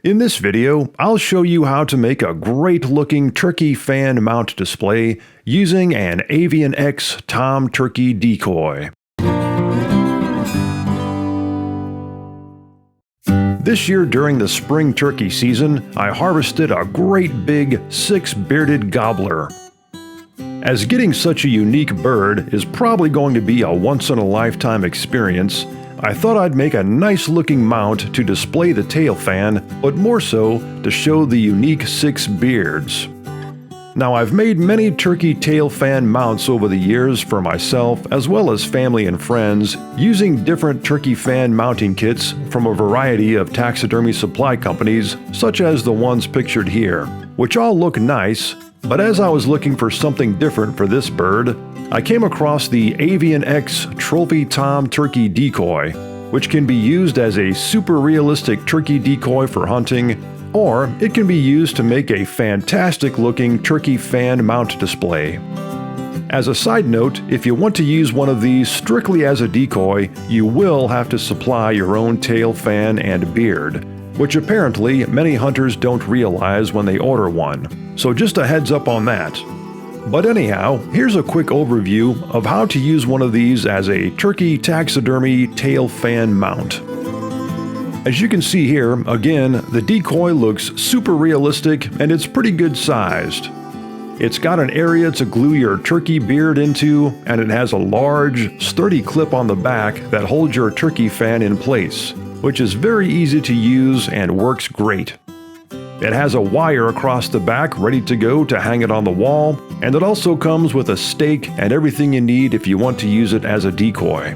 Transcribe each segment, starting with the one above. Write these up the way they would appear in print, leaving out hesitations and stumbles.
In this video, I'll show you how to make a great-looking turkey fan mount display using an Avian X Tom Turkey Decoy. This year during the spring turkey season, I harvested a great big 6-bearded gobbler. As getting such a unique bird is probably going to be a once-in-a-lifetime experience, I thought I'd make a nice-looking mount to display the tail fan, but more so to show the unique 6 beards. Now, I've made many turkey tail fan mounts over the years for myself as well as family and friends using different turkey fan mounting kits from a variety of taxidermy supply companies such as the ones pictured here, which all look nice, but as I was looking for something different for this bird, I came across the Avian X Trophy Tom Turkey Decoy, which can be used as a super realistic turkey decoy for hunting, or it can be used to make a fantastic looking turkey fan mount display. As a side note, if you want to use one of these strictly as a decoy, you will have to supply your own tail fan and beard, which apparently many hunters don't realize when they order one, so just a heads up on that. But anyhow, here's a quick overview of how to use one of these as a turkey taxidermy tail fan mount. As you can see here, again, the decoy looks super realistic and it's pretty good sized. It's got an area to glue your turkey beard into, and it has a large, sturdy clip on the back that holds your turkey fan in place, which is very easy to use and works great. It has a wire across the back ready to go to hang it on the wall, and it also comes with a stake and everything you need if you want to use it as a decoy.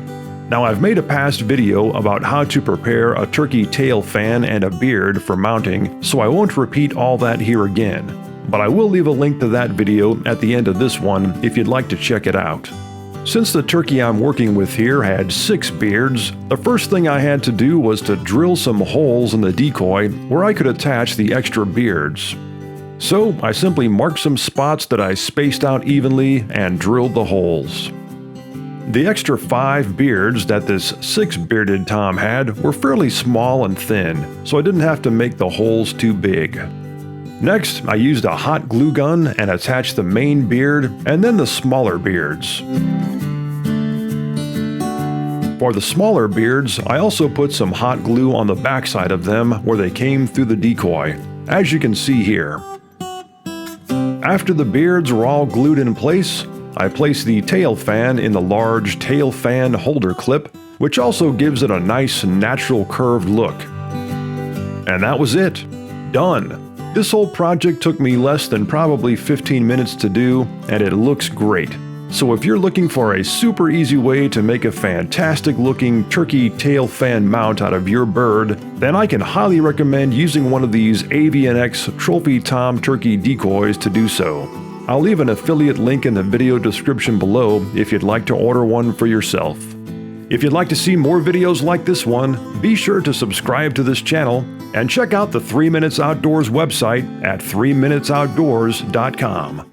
Now, I've made a past video about how to prepare a turkey tail fan and a beard for mounting, so I won't repeat all that here again, but I will leave a link to that video at the end of this one if you'd like to check it out. Since the turkey I'm working with here had 6 beards, the first thing I had to do was to drill some holes in the decoy where I could attach the extra beards. So I simply marked some spots that I spaced out evenly and drilled the holes. The extra 5 beards that this 6-bearded Tom had were fairly small and thin, so I didn't have to make the holes too big. Next, I used a hot glue gun and attached the main beard and then the smaller beards. For the smaller beards, I also put some hot glue on the backside of them where they came through the decoy, as you can see here. After the beards were all glued in place, I placed the tail fan in the large tail fan holder clip, which also gives it a nice natural curved look. And that was it. Done. This whole project took me less than probably 15 minutes to do, and it looks great. So if you're looking for a super easy way to make a fantastic looking turkey tail fan mount out of your bird, then I can highly recommend using one of these Avian X Trophy Tom Turkey Decoys to do so. I'll leave an affiliate link in the video description below if you'd like to order one for yourself. If you'd like to see more videos like this one, be sure to subscribe to this channel and check out the 3 Minutes Outdoors website at 3minutesoutdoors.com.